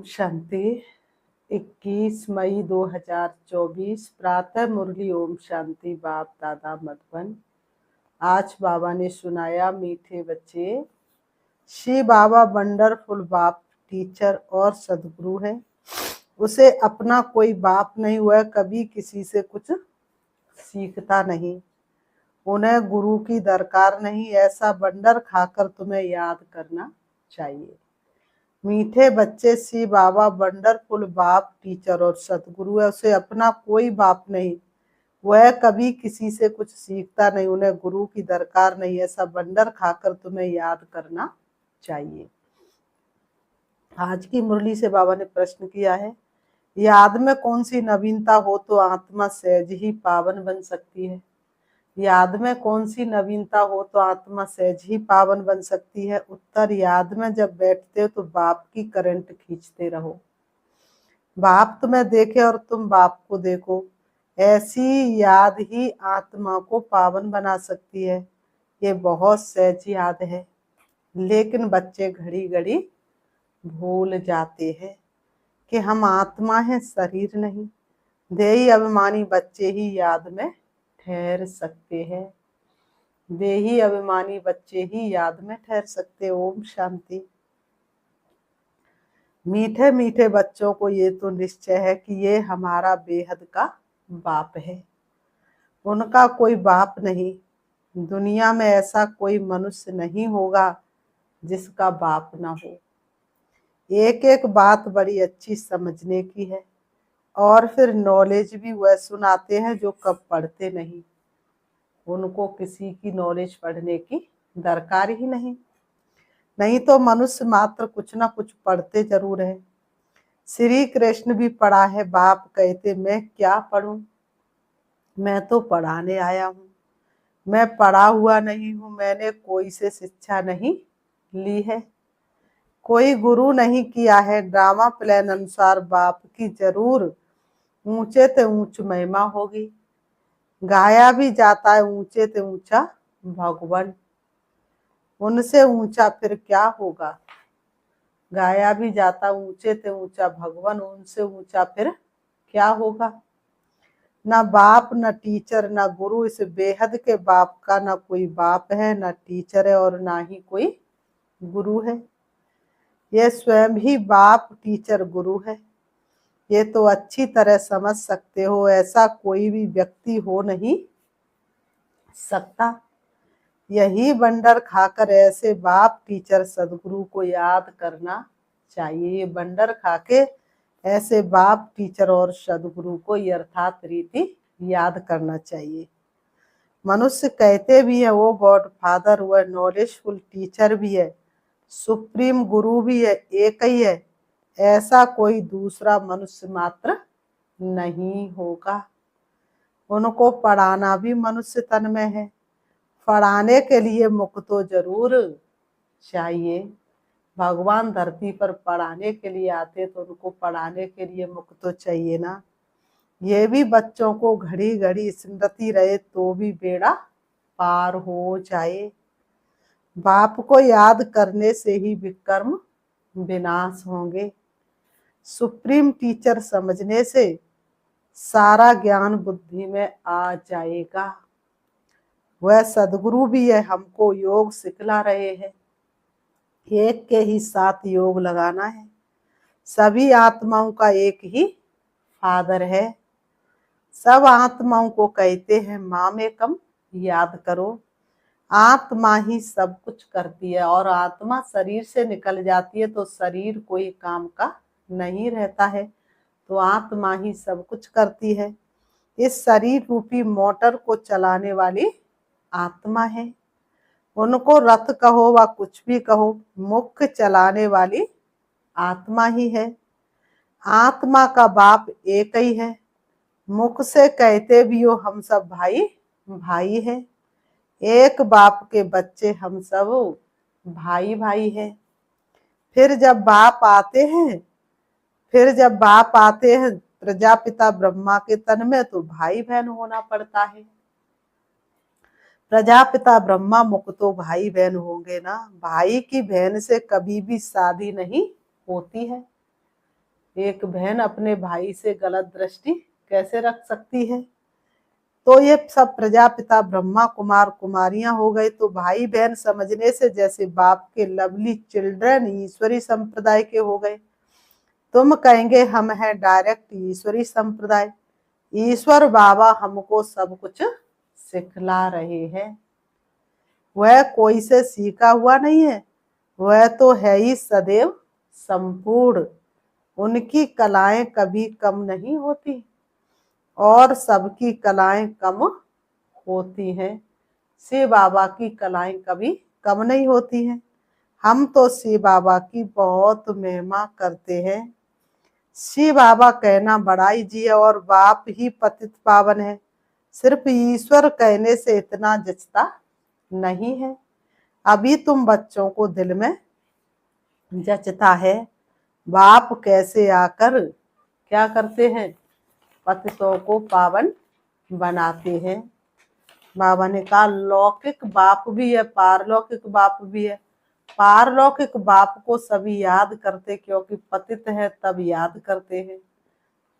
शांति। 21 मई 2024 प्रातः मुरली। ओम शांति। बाप दादा मधुबन। आज बाबा ने सुनाया, मीठे बच्चे, श्री बाबा वंडरफुल बाप, टीचर और सदगुरु है। उसे अपना कोई बाप नहीं हुआ, कभी किसी से कुछ सीखता नहीं, उन्हें गुरु की दरकार नहीं। ऐसा वंडर खाकर तुम्हें याद करना चाहिए। मीठे बच्चे, श्री बाबा वंडरफुल बाप, टीचर और सतगुरु है। उसे अपना कोई बाप नहीं, वह कभी किसी से कुछ सीखता नहीं, उन्हें गुरु की दरकार नहीं। ऐसा वंडर खाकर तुम्हें याद करना चाहिए। आज की मुरली से बाबा ने प्रश्न किया है, याद में कौन सी नवीनता हो तो आत्मा सहज ही पावन बन सकती है। याद में कौन सी नवीनता हो तो आत्मा सहज ही पावन बन सकती है। उत्तर, याद में जब बैठते हो तो बाप की करंट खींचते रहो। बाप तुम्हें देखे और तुम बाप को देखो, ऐसी याद ही आत्मा को पावन बना सकती है। ये बहुत सहज याद है, लेकिन बच्चे घड़ी घड़ी भूल जाते हैं कि हम आत्मा हैं, शरीर नहीं। देही अभिमानी बच्चे ही याद में ठहर सकते हैं। देही अभिमानी बच्चे ही याद में ठहर सकते। ओम शांति। मीठे मीठे बच्चों को ये तो निश्चय है कि ये हमारा बेहद का बाप है। उनका कोई बाप नहीं। दुनिया में ऐसा कोई मनुष्य नहीं होगा जिसका बाप ना हो। एक एक बात बड़ी अच्छी समझने की है, और फिर नॉलेज भी वह सुनाते हैं जो कब पढ़ते नहीं। उनको किसी की नॉलेज पढ़ने की दरकार ही नहीं। नहीं तो मनुष्य मात्र कुछ ना कुछ पढ़ते जरूर है। श्री कृष्ण भी पढ़ा है। बाप कहते, मैं क्या पढ़ूं, मैं तो पढ़ाने आया हूँ, मैं पढ़ा हुआ नहीं हूँ, मैंने कोई से शिक्षा नहीं ली है, कोई गुरु नहीं किया है। ड्रामा प्लान अनुसार बाप की जरूर ऊंचे ते ऊंच महिमा होगी। गाया भी जाता है, ऊंचे ते ऊंचा भगवान, उनसे ऊंचा फिर क्या होगा। गाया भी जाता ऊंचे ते ऊंचा भगवान, उनसे ऊंचा फिर क्या होगा। ना बाप, न टीचर, न गुरु। इस बेहद के बाप का ना कोई बाप है, ना टीचर है, और ना ही कोई गुरु है। यह स्वयं ही बाप, टीचर, गुरु है। ये तो अच्छी तरह समझ सकते हो। ऐसा कोई भी व्यक्ति हो नहीं सकता। यही बंडर खाकर ऐसे बाप, टीचर, सदगुरु को याद करना चाहिए। ये बंडर खाके ऐसे बाप, टीचर और सदगुरु को यथार्थ रीति याद करना चाहिए। मनुष्य कहते भी है वो गॉड फादर, वह नॉलेजफुल टीचर भी है, सुप्रीम गुरु भी है, एक ही है। ऐसा कोई दूसरा मनुष्य मात्र नहीं होगा। उनको पढ़ाना भी मनुष्य तन में है। पढ़ाने के लिए मुख तो जरूर चाहिए। भगवान धरती पर पढ़ाने के लिए आते तो उनको पढ़ाने के लिए मुख तो चाहिए ना। ये भी बच्चों को घड़ी घड़ी स्मृति रहे तो भी बेड़ा पार हो जाए। बाप को याद करने से ही विकर्म विनाश होंगे। सुप्रीम टीचर समझने से सारा ज्ञान बुद्धि में आ जाएगा। वह सदगुरु भी है, हमको योग सिखला रहे हैं। एक के ही साथ योग लगाना है। सभी आत्माओं का एक ही फादर है। सब आत्माओं को कहते हैं माम एकम, याद करो। आत्मा ही सब कुछ करती है, और आत्मा शरीर से निकल जाती है तो शरीर कोई काम का नहीं रहता है। तो आत्मा ही सब कुछ करती है। इस शरीर रूपी मोटर को चलाने वाली आत्मा है। उनको रथ कहो व कुछ भी कहो, मुख्य चलाने वाली आत्मा ही है। आत्मा का बाप एक ही है। मुख से कहते भी हो हम सब भाई भाई हैं। एक बाप के बच्चे हम सब भाई भाई हैं। फिर जब बाप आते हैं प्रजापिता ब्रह्मा के तन में, तो भाई बहन होना पड़ता है। प्रजापिता ब्रह्मा मुख तो भाई बहन होंगे ना। भाई की बहन से कभी भी शादी नहीं होती है। एक बहन अपने भाई से गलत दृष्टि कैसे रख सकती है। तो ये सब प्रजापिता ब्रह्मा कुमार कुमारियां हो गए, तो भाई बहन समझने से जैसे बाप के लवली चिल्ड्रन ईश्वरी संप्रदाय के हो गए। तुम कहेंगे हम हैं डायरेक्ट ईश्वरी संप्रदाय। ईश्वर बाबा हमको सब कुछ सिखला रहे हैं। वह कोई से सीखा हुआ नहीं है, वह तो है ही सदैव संपूर्ण। उनकी कलाएं कभी कम नहीं होती और सबकी कलाएं कम होती हैं। शिव बाबा की कलाएं कभी कम नहीं होती हैं। हम तो शिव बाबा की बहुत महिमा करते हैं। शिव बाबा कहना बड़ाई जी है और बाप ही पतित पावन है। सिर्फ ईश्वर कहने से इतना जचता नहीं है। अभी तुम बच्चों को दिल में जचता है। बाप कैसे आकर क्या करते हैं, पतितों को पावन बनाते हैं। बाबा ने कहा लौकिक बाप भी है, पारलौकिक बाप भी है। पारलौकिक बाप को सभी याद करते, क्योंकि पतित है तब याद करते हैं।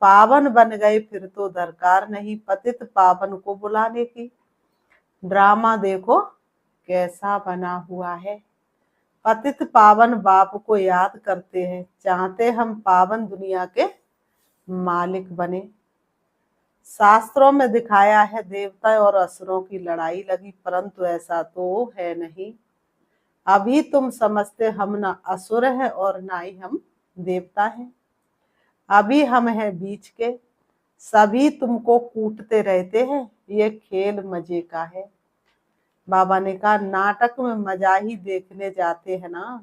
पावन बन गए फिर तो दरकार नहीं पतित पावन को बुलाने की। ड्रामा देखो कैसा बना हुआ है। पतित पावन बाप को याद करते हैं, चाहते हम पावन दुनिया के मालिक बने। शास्त्रों में दिखाया है देवता और असुरों की लड़ाई लगी, परंतु ऐसा तो है नहीं। अभी तुम समझते हम ना असुर हैं और ना ही हम देवता हैं। अभी हम हैं बीच के। सभी तुमको कूटते रहते हैं, ये खेल मजे का है। बाबा ने कहा नाटक में मजा ही देखने जाते हैं ना,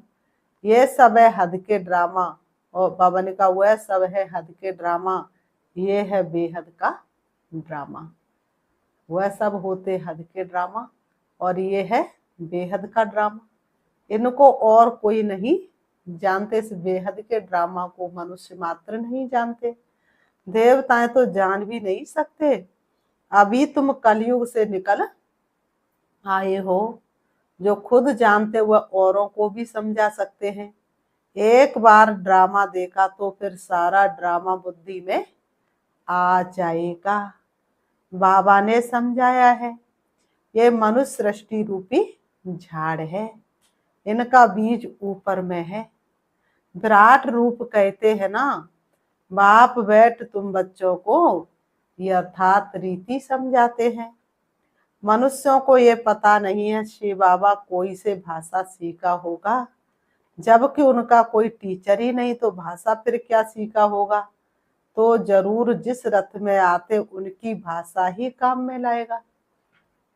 ये सब है हद के ड्रामा। और बाबा ने कहा वह सब है हद के ड्रामा, ये है बेहद का ड्रामा। वह सब होते हद के ड्रामा और ये है बेहद का ड्रामा। इनको और कोई नहीं जानते। इस बेहद के ड्रामा को मनुष्य मात्र नहीं जानते, देवताएं तो जान भी नहीं सकते। अभी तुम कलयुग से निकल आए हो, जो खुद जानते हुए औरों को भी समझा सकते हैं। एक बार ड्रामा देखा तो फिर सारा ड्रामा बुद्धि में आ जाएगा। बाबा ने समझाया है ये मनुष्य सृष्टि रूपी झाड़ है, इनका बीज ऊपर में है। विराट रूप कहते हैं ना। बाप बैठ तुम बच्चों को यथार्थ रीति समझाते हैं। मनुष्यों को ये पता नहीं है शिव बाबा कोई से भाषा सीखा होगा, जबकि उनका कोई टीचर ही नहीं, तो भाषा फिर क्या सीखा होगा। तो जरूर जिस रथ में आते उनकी भाषा ही काम में लाएगा।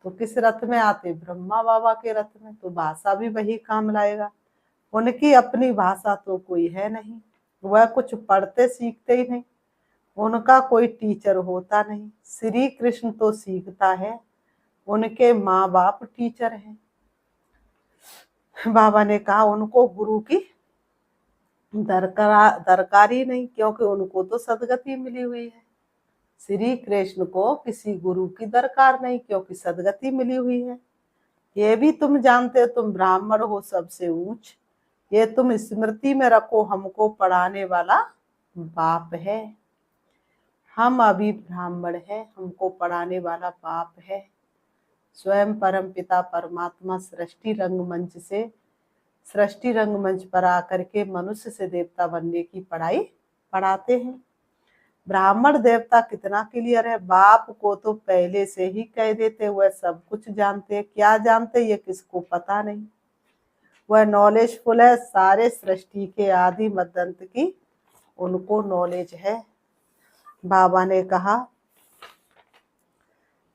तो किस रथ में आते, ब्रह्मा बाबा के रथ में, तो भाषा भी वही काम लाएगा। उनकी अपनी भाषा तो कोई है नहीं, वह कुछ पढ़ते सीखते ही नहीं, उनका कोई टीचर होता नहीं। श्री कृष्ण तो सीखता है, उनके माँ बाप टीचर हैं। बाबा ने कहा उनको गुरु की दरकार ही नहीं, क्योंकि उनको तो सदगति मिली हुई है। श्री कृष्ण को किसी गुरु की दरकार नहीं, क्योंकि सदगति मिली हुई है। ये भी तुम जानते हो, तुम ब्राह्मण हो सबसे ऊंच। ये तुम स्मृति में रखो, हमको पढ़ाने वाला बाप है। हम अभी ब्राह्मण हैं, हमको पढ़ाने वाला बाप है। स्वयं परम पिता परमात्मा सृष्टि रंगमंच पर आकर के मनुष्य से देवता बनने की पढ़ाई पढ़ाते हैं। ब्राह्मण देवता कितना क्लियर है। बाप को तो पहले से ही कह देते, वह सब कुछ जानते। क्या जानते ये किसको पता नहीं। वह नॉलेजफुल है, सारे सृष्टि के आदि मध्यांत की उनको नॉलेज है। बाबा ने कहा,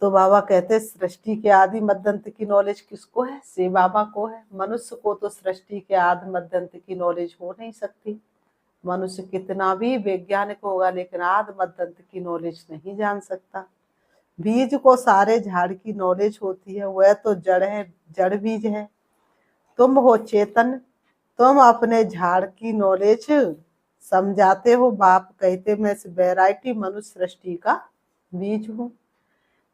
तो बाबा कहते सृष्टि के आदि मध्यांत की नॉलेज किसको है, शिव बाबा को है। मनुष्य को तो सृष्टि के आदि मध्यांत की नॉलेज हो नहीं सकती। मनुष्य कितना भी वैज्ञानिक होगा, लेकिन आदि मध्यांत की नॉलेज नहीं जान सकता। बीज को सारे झाड़ की नॉलेज होती है, वह तो जड़ है, जड़ बीज है। तुम हो चेतन, तुम अपने झाड़ की नॉलेज समझाते हो। बाप कहते मैं इस वैरायटी मनुष्य सृष्टि का बीज हूँ।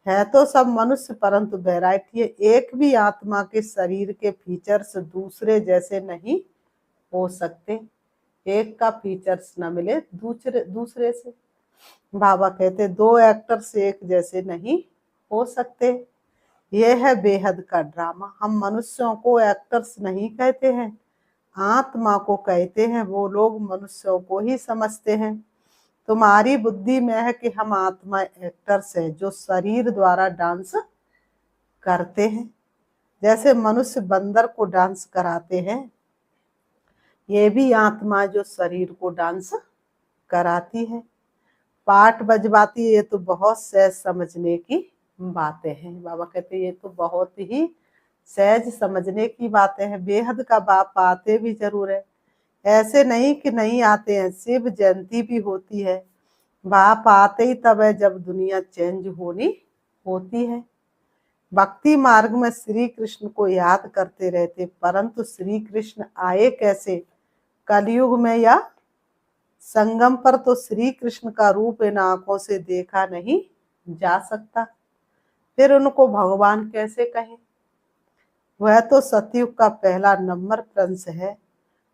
है तो सब मनुष्य, परंतु वैरायटी है। एक भी आत्मा के शरीर के फीचर्स दूसरे जैसे नहीं हो सकते। एक का फीचर्स न मिले दूसरे दूसरे से। बाबा कहते दो एक्टर्स एक जैसे नहीं हो सकते। यह है बेहद का ड्रामा। हम मनुष्यों को एक्टर्स नहीं कहते हैं, आत्मा को कहते हैं। वो लोग मनुष्यों को ही समझते हैं। तुम्हारी बुद्धि में है कि हम आत्मा एक्टर्स हैं जो शरीर द्वारा डांस करते हैं। जैसे मनुष्य बंदर को डांस कराते हैं, ये भी आत्मा जो शरीर को डांस कराती है, पाठ बजवाती है। ये तो बहुत सहज समझने की बातें हैं। बाबा कहते ये तो बहुत ही सहज समझने की बातें हैं। बेहद का बाप आते भी जरूर है, ऐसे नहीं कि नहीं आते हैं। शिव जयंती भी होती है, बाप आते ही तब है जब दुनिया चेंज होनी होती है। भक्ति मार्ग में श्री कृष्ण को याद करते रहते, परंतु श्री कृष्ण आए कैसे? कलयुग में या संगम पर तो श्री कृष्ण का रूप इन आंखों से देखा नहीं जा सकता, फिर उनको भगवान कैसे कहे? वह तो सतयुग का पहला नंबर प्रिंस है।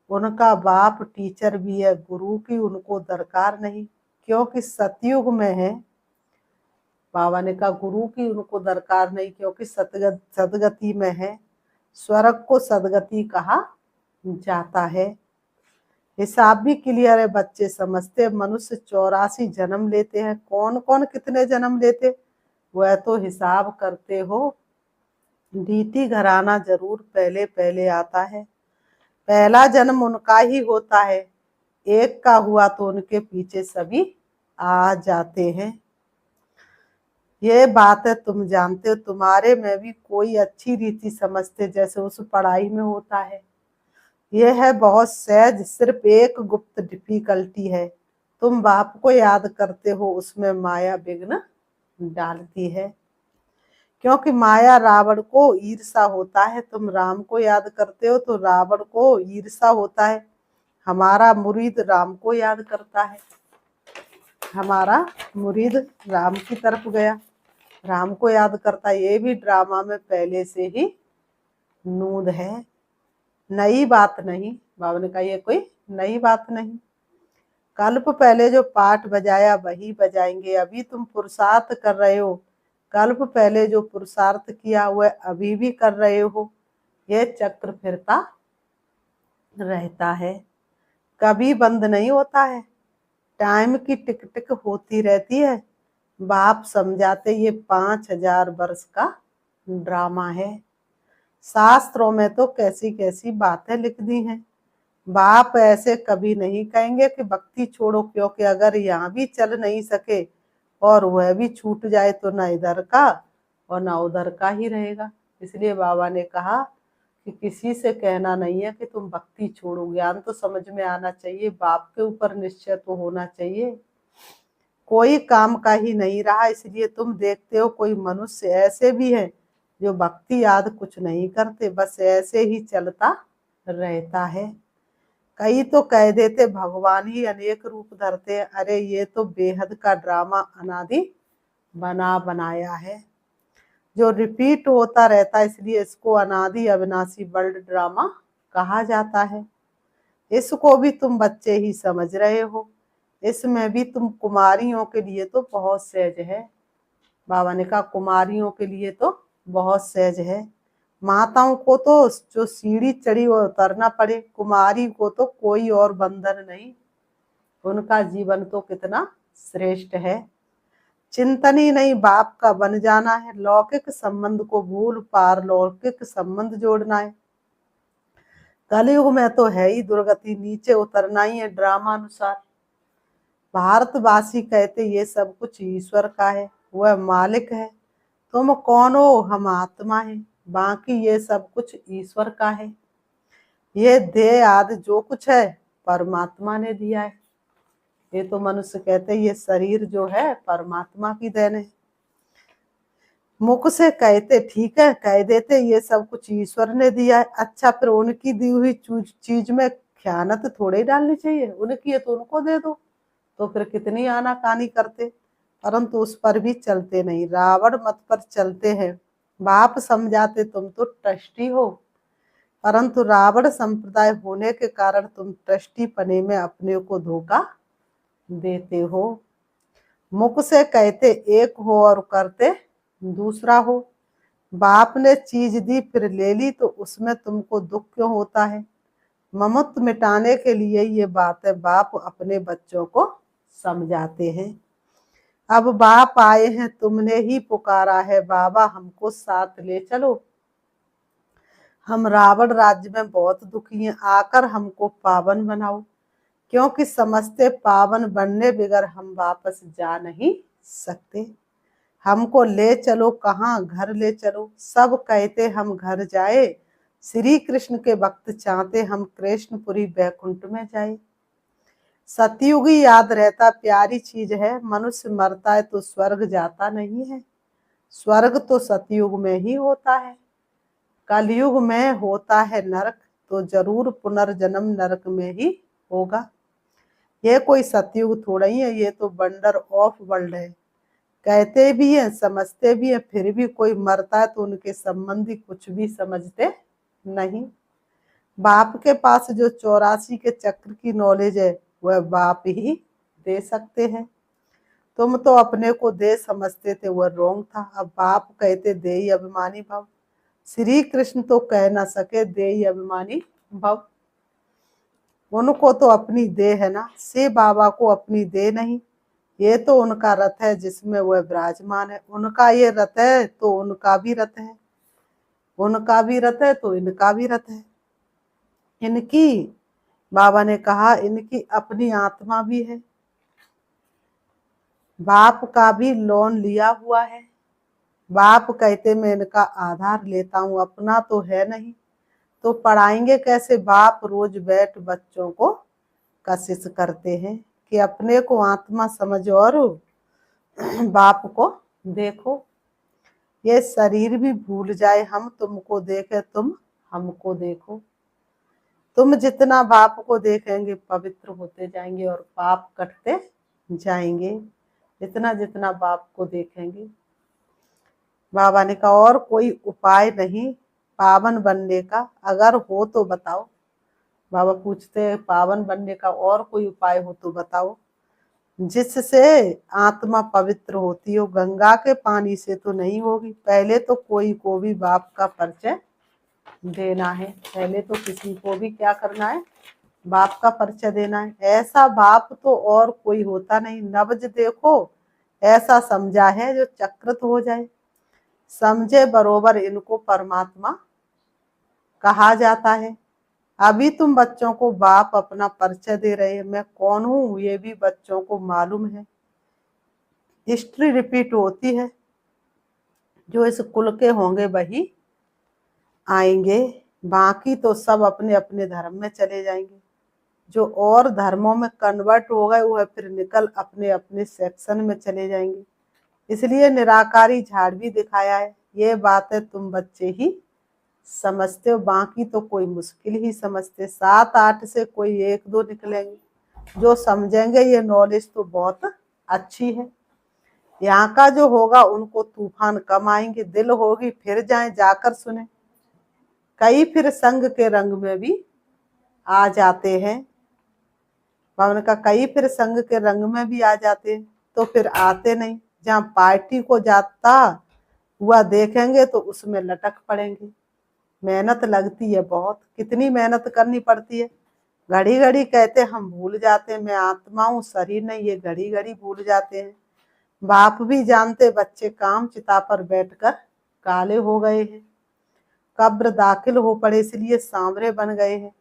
उनका बाप टीचर भी है, गुरु की उनको दरकार नहीं, क्योंकि सतयुग में है। बाबा ने कहा गुरु की उनको दरकार नहीं, क्योंकि सदगति में है। स्वर्ग को सदगति कहा जाता है। हिसाब भी क्लियर है, बच्चे समझते। मनुष्य 84 जन्म लेते हैं, कौन कौन कितने जन्म लेते वह तो हिसाब करते हो। डीटी घराना जरूर पहले पहले आता है, पहला जन्म उनका ही होता है। एक का हुआ तो उनके पीछे सभी आ जाते हैं। ये बात है तुम जानते हो, तुम्हारे में भी कोई अच्छी रीति समझते जैसे उस पढ़ाई में होता है। यह है बहुत सहज, सिर्फ एक गुप्त डिफिकल्टी है। तुम बाप को याद करते हो, उसमें माया विघ्न डालती है, क्योंकि माया रावण को ईर्षा होता है। तुम राम को याद करते हो तो रावण को ईर्षा होता है। हमारा मुरीद राम को याद करता है, हमारा मुरीद राम की तरफ गया, राम को याद करता है। ये भी ड्रामा में पहले से ही नूद है, नई बात नहीं। बाबा ने कहा ये कोई नई बात नहीं। कल्प पहले जो पाठ बजाया वही बजाएंगे। अभी तुम पुरुषार्थ कर रहे हो, कल्प पहले जो पुरुषार्थ किया वह अभी भी कर रहे हो। यह चक्र फिरता रहता है, कभी बंद नहीं होता है। टाइम की टिक टिक होती रहती है। बाप समझाते ये 5000 वर्ष का ड्रामा है। शास्त्रों में तो कैसी कैसी बातें लिख दी हैं। बाप ऐसे कभी नहीं कहेंगे कि भक्ति छोड़ो, क्योंकि अगर यहाँ भी चल नहीं सके और वह भी छूट जाए तो ना इधर का और ना उधर का ही रहेगा। इसलिए बाबा ने कहा कि किसी से कहना नहीं है कि तुम भक्ति छोड़ो। ज्ञान तो समझ में आना चाहिए, बाप के ऊपर निश्चय तो होना चाहिए। कोई काम का ही नहीं रहा, इसलिए तुम देखते हो कोई मनुष्य ऐसे भी हैं जो भक्ति याद कुछ नहीं करते, बस ऐसे ही चलता रहता है। कई तो कह देते भगवान ही अनेक रूप धरते। अरे ये तो बेहद का ड्रामा अनादि बना बनाया है, जो रिपीट होता रहता है, इसलिए इसको अनादि अविनाशी वर्ल्ड ड्रामा कहा जाता है। इसको भी तुम बच्चे ही समझ रहे हो, इसमें भी तुम कुमारियों के लिए तो बहुत सहज है। बाबा ने कहा कुमारियों के लिए तो बहुत सहज है। माताओं को तो जो सीढ़ी चढ़ी वो उतरना पड़े, कुमारी को तो कोई और बंधन नहीं। उनका जीवन तो कितना श्रेष्ठ है। चिंतन ही नहीं बाप का बन जाना है, लौकिक संबंध को भूल पार लौकिक संबंध जोड़ना है। कलयुग में तो है ही दुर्गति, नीचे उतरना ही है ड्रामा अनुसार। भारतवासी कहते ये सब कुछ ईश्वर का है, वह मालिक है। तुम कौन हो? हम आत्मा है, बाकी ये सब कुछ ईश्वर का है। ये देह आदि जो कुछ है परमात्मा ने दिया है। ये तो मनुष्य कहते ये शरीर जो है परमात्मा की देन है। मुख से कहते ठीक है, कह देते ये सब कुछ ईश्वर ने दिया है। अच्छा, फिर उनकी दी हुई चीज में ख्यानत थोड़े डालनी चाहिए, उनकी है तो उनको दे दो। तो फिर कितनी आनाकानी करते, परंतु उस पर भी चलते नहीं, रावण मत पर चलते हैं। बाप समझाते तुम तो ट्रस्टी हो, परंतु रावण संप्रदाय होने के कारण तुम ट्रस्टी पने में अपने को धोखा देते हो। मुख से कहते एक हो और करते दूसरा हो। बाप ने चीज दी फिर ले ली तो उसमें तुमको दुख क्यों होता है? ममत्व मिटाने के लिए ये बातें बाप अपने बच्चों को समझाते हैं। अब बाप आए हैं, तुमने ही पुकारा है, बाबा हमको साथ ले चलो। हम रावण राज्य में बहुत दुखी हैं, आकर हमको पावन बनाओ, क्योंकि समझते पावन बनने बगैर हम वापस जा नहीं सकते। हमको ले चलो, कहाँ घर ले चलो। सब कहते हम घर जाए, श्री कृष्ण के भक्त चाहते हम कृष्णपुरी बैकुंठ में जाए। सतयुग ही याद रहता प्यारी चीज है, मनुष्य मरता है तो स्वर्ग जाता नहीं है। स्वर्ग तो सतयुग में ही होता है, कलयुग में होता है नरक, तो जरूर पुनर्जन्म नरक में ही होगा। ये कोई सतयुग थोड़ा ही है, ये तो वंडर ऑफ वर्ल्ड है। कहते भी हैं, समझते भी हैं, फिर भी कोई मरता है तो उनके संबंधी कुछ भी समझते नहीं। बाप के पास जो 84 के चक्र की नॉलेज है वह बाप ही दे सकते हैं। तुम तो अपने को दे समझते थे, वह रोंग था। अब बाप कहते दे ही अभिमानी भव। श्री कृष्ण तो कह ना सके दे ही अभिमानी भव। उनको तो अपनी देह है ना, से बाबा को अपनी देह नहीं। ये तो उनका रथ है जिसमें वह विराजमान है। उनका ये रथ है तो उनका भी रथ है, उनका भी रथ है तो इनका भी रथ है। इनकी, बाबा ने कहा, इनकी अपनी आत्मा भी है। बाप का भी लोन लिया हुआ है। बाप कहते मैं इनका आधार लेता हूँ, अपना तो है नहीं, तो पढ़ाएंगे कैसे? बाप रोज बैठ बच्चों को कशिश करते हैं कि अपने को आत्मा समझो और बाप को देखो। ये शरीर भी भूल जाए, हम तुमको देखे, तुम हमको देखो। तुम जितना बाप को देखेंगे पवित्र होते जाएंगे और पाप कटते जाएंगे, जितना जितना बाप को देखेंगे। बाबा ने कहा और कोई उपाय नहीं पावन बनने का? अगर हो तो बताओ। बाबा पूछते हैं पावन बनने का और कोई उपाय हो तो बताओ, जिससे आत्मा पवित्र होती हो। गंगा के पानी से तो नहीं होगी, पहले तो कोई को भी बाप का परिचय देना है। पहले तो किसी को भी क्या करना है? बाप का परिचय देना है। ऐसा बाप तो और कोई होता नहीं। नब्ज देखो ऐसा समझा है जो चक्रत हो जाए। समझे बरोबर इनको परमात्मा कहा जाता है। अभी तुम बच्चों को बाप अपना परिचय दे रहे हैं, मैं कौन हूं ये भी बच्चों को मालूम है। हिस्ट्री रिपीट होती है, जो इस कुल के होंगे वही आएंगे, बाकी तो सब अपने अपने धर्म में चले जाएंगे। जो और धर्मों में कन्वर्ट हो गए वह फिर निकल अपने अपने सेक्शन में चले जाएंगे। इसलिए निराकारी झाड़ भी दिखाया है। ये बातें तुम बच्चे ही समझते हो, बाकी तो कोई मुश्किल ही समझते। 7-8 से कोई 1-2 निकलेंगे जो समझेंगे। ये नॉलेज तो बहुत अच्छी है। यहाँ का जो होगा उनको तूफान कम आएंगे, दिल होगी फिर जाएं जाकर सुने। कई फिर संग के रंग में भी आ जाते हैं। पवन का कई फिर संग के रंग में भी आ जाते हैं तो फिर आते नहीं। जहाँ पार्टी को जाता हुआ देखेंगे तो उसमें लटक पड़ेंगे। मेहनत लगती है बहुत, कितनी मेहनत करनी पड़ती है। घड़ी घड़ी कहते हम भूल जाते हैं, मैं आत्मा हूँ शरीर नहीं, ये घड़ी घड़ी भूल जाते हैं। बाप भी जानते बच्चे काम चिता पर बैठकर काले हो गए हैं, कब्र दाखिल हो पड़े इसलिए सांवरे बन गए हैं।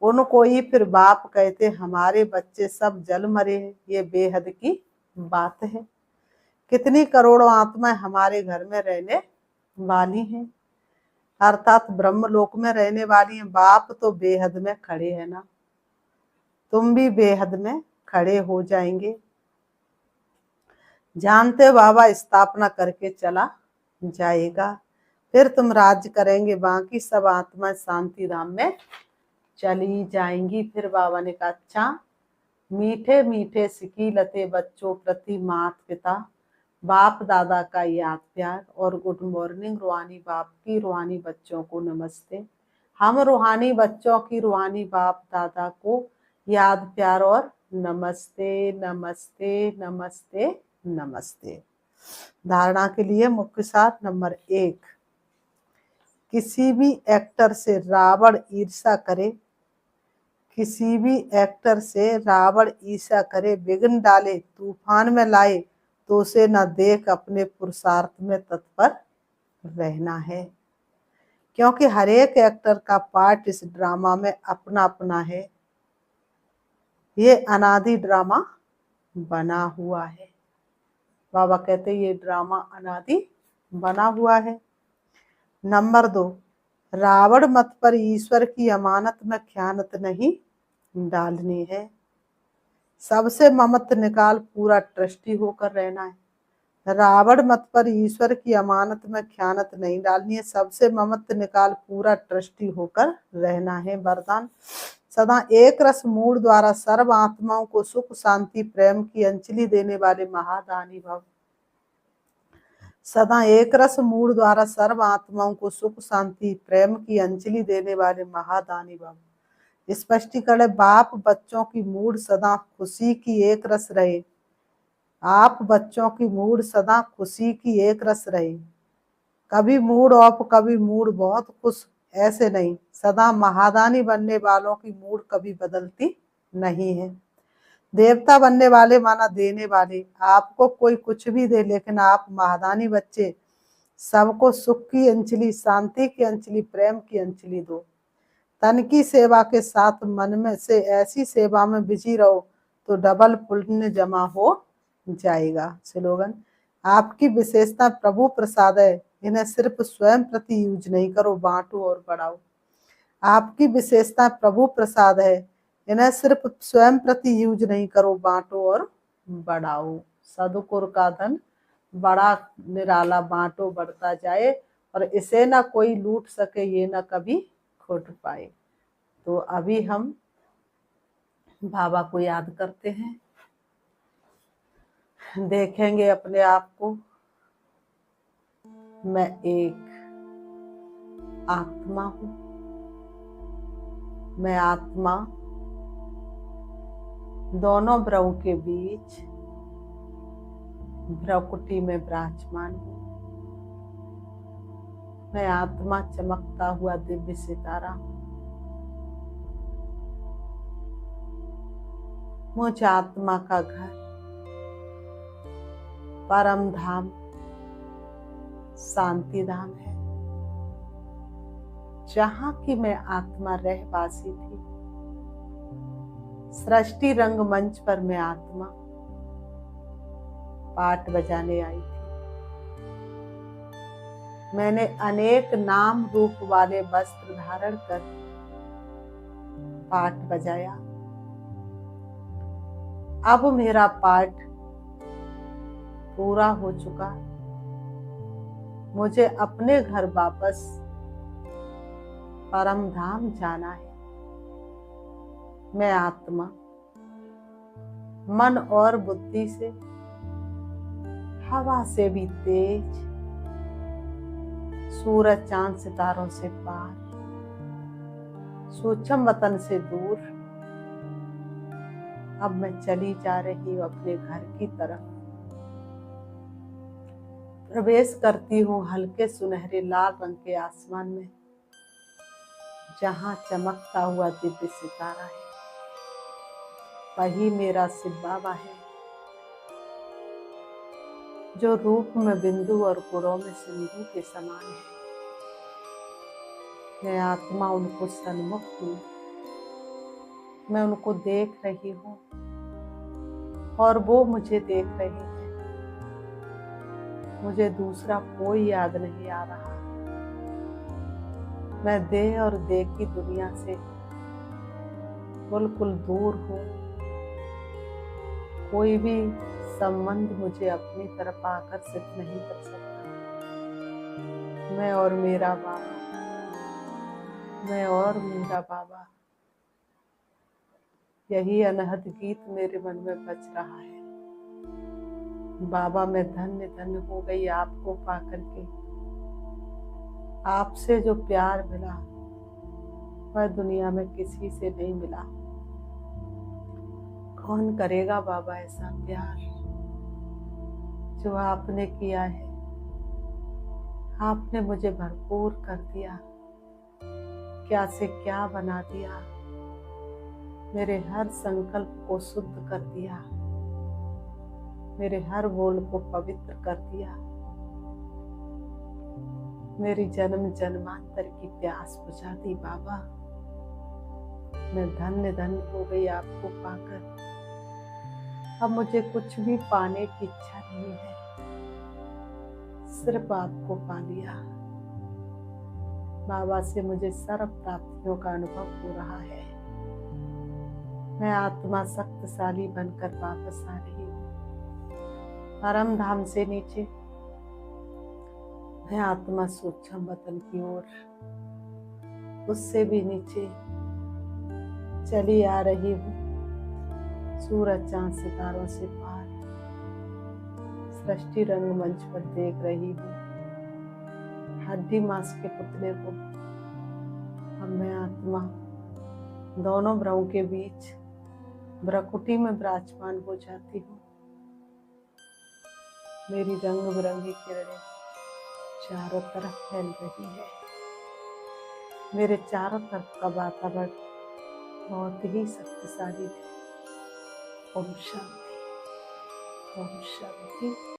उनको ही फिर बाप कहते हमारे बच्चे सब जल मरे हैं। ये बेहद की बात है। कितनी करोड़ों आत्माएं हमारे घर में रहने वाली हैं, अर्थात ब्रह्मलोक में रहने वाली हैं। बाप तो बेहद में खड़े हैं ना, तुम भी बेहद में खड़े हो जाएंगे। जानते बाबा स्थापना करके चला जाएगा, फिर तुम राज्य करेंगे, बाकी सब आत्मा शांति धाम में चली जाएंगी। फिर बाबा ने कहा अच्छा, मीठे मीठे सिकी लते बच्चों प्रति माता पिता बाप दादा का याद प्यार और गुड मॉर्निंग। रूहानी बाप की रूहानी बच्चों को नमस्ते। हम रूहानी बच्चों की रूहानी बाप दादा को याद, प्यार और नमस्ते नमस्ते नमस्ते नमस्ते। धारणा के लिए मुख्य सार नंबर 1, किसी भी एक्टर से रावण ईर्ष्या करे, किसी भी एक्टर से रावण ईर्ष्या करे, विघ्न डाले, तूफान में लाए, तो उसे न देख अपने पुरुषार्थ में तत्पर रहना है, क्योंकि हर एक एक्टर का पार्ट इस ड्रामा में अपना अपना है। ये अनादि ड्रामा बना हुआ है। बाबा कहते ये ड्रामा अनादि बना हुआ है। नंबर 2, रावण मत पर ईश्वर की अमानत में ख्यानत नहीं डालनी है। सबसे ममत निकाल पूरा ट्रस्टी होकर रहना है। रावण मत पर ईश्वर की अमानत में ख्यानत नहीं डालनी है। सबसे ममत निकाल पूरा ट्रस्टी होकर रहना है। वरदान, सदा एक रस मूड द्वारा सर्व आत्माओं को सुख शांति प्रेम की अंजलि देने वाले महादानी भव। सदा एक रस मूड द्वारा सर्व आत्माओं को सुख शांति प्रेम की अंजलि देने वाले महादानी भव। स्पष्टीकरण, बाप बच्चों की मूड सदा खुशी की एक रस रहे। आप बच्चों की मूड सदा खुशी की एक रस रहे। कभी मूड ऑफ, कभी मूड बहुत खुश, ऐसे नहीं। सदा महादानी बनने वालों की मूड कभी बदलती नहीं है। देवता बनने वाले माना देने वाले। आपको कोई कुछ भी दे, लेकिन आप महादानी बच्चे सबको सुख की अंजलि, शांति की अंजलि, प्रेम की अंजलि दो। तन की सेवा के साथ मन में से ऐसी सेवा में बिजी रहो तो डबल पुण्य जमा हो जाएगा। स्लोगन, आपकी विशेषता प्रभु प्रसाद है, इन्हें सिर्फ स्वयं प्रति यूज नहीं करो, बांटो और बढ़ाओ। आपकी विशेषता प्रभु प्रसाद है, इन्हें सिर्फ स्वयं प्रति यूज नहीं करो, बांटो और बढ़ाओ। सदुकुर का धन बड़ा निराला, बांटो बढ़ता जाए, और इसे ना कोई लूट सके, ये ना कभी खोट पाए। तो अभी हम बाबा को याद करते हैं, देखेंगे अपने आप को। मैं एक आत्मा हूं। मैं आत्मा दोनों भ्रव के बीच भ्रकुटी में विराजमान हूं। मैं आत्मा चमकता हुआ दिव्य सितारा हूं। मुझ आत्मा का घर परम धाम शांति धाम है, जहां की मैं आत्मा रहवासी थी। सृष्टि रंगमंच पर मैं आत्मा पाठ बजाने आई थी। मैंने अनेक नाम रूप वाले वस्त्र धारण कर पाठ बजाया। अब मेरा पाठ पूरा हो चुका। मुझे अपने घर वापस परम धाम जाना है। मैं आत्मा मन और बुद्धि से हवा से भी तेज, सूरज चांद सितारों से पार, सूक्ष्म वतन से दूर, अब मैं चली जा रही हूँ अपने घर की तरफ। प्रवेश करती हूँ हल्के सुनहरे लाल रंग के आसमान में, जहां चमकता हुआ दिव्य सितारा है। वही मेरा शिव बाबा है, जो रूप में बिंदु और गुणों में सिंधु के समान है। मैं आत्मा उनको सन्मुख हूँ। मैं उनको देख रही हूँ और वो मुझे देख रहे हैं। मुझे दूसरा कोई याद नहीं आ रहा। मैं देह और देह की दुनिया से बिल्कुल दूर हूँ। कोई भी संबंध मुझे अपनी तरफ आकर्षित नहीं कर सकता। मैं और मेरा बाबा, मैं और मेरा बाबा, यही अनहद गीत मेरे मन में बज रहा है। बाबा, मैं धन्य धन्य हो गई आपको पाकर के। आपसे जो प्यार मिला, वह दुनिया में किसी से नहीं मिला। कौन करेगा बाबा ऐसा प्यार जो आपने किया है। आपने मुझे भरपूर कर दिया, क्या से क्या बना दिया, मेरे हर संकल्प को शुद्ध कर दिया, मेरे हर बोल को पवित्र कर दिया, मेरी जन्म जन्मांतर की प्यास बुझा दी बाबा। मैं धन्य धन्य हो गई आपको पाकर। अब मुझे कुछ भी पाने की इच्छा नहीं है, सिर्फ आपको पा लिया। बाबा से मुझे सर्व प्राप्तियों का अनुभव हो रहा है। मैं आत्मा शक्तिशाली बनकर वापस आ रही हूँ। परम धाम से नीचे मैं आत्मा सूक्ष्म वतन की ओर, उससे भी नीचे चली आ रही हूँ। सूरज चांद सितारों से पार सृष्टि रंगमंच पर देख रही हूँ हड्डी मांस के पुतले को। अब मैं आत्मा दोनों भ्रमों के बीच भ्रकुटी में विराजमान हो जाती हूँ। मेरी रंग बिरंगी किरणें चारों तरफ फैल रही है। मेरे चारों तरफ का वातावरण बहुत ही शक्तिशाली है। ओम शांति, ओम शांति।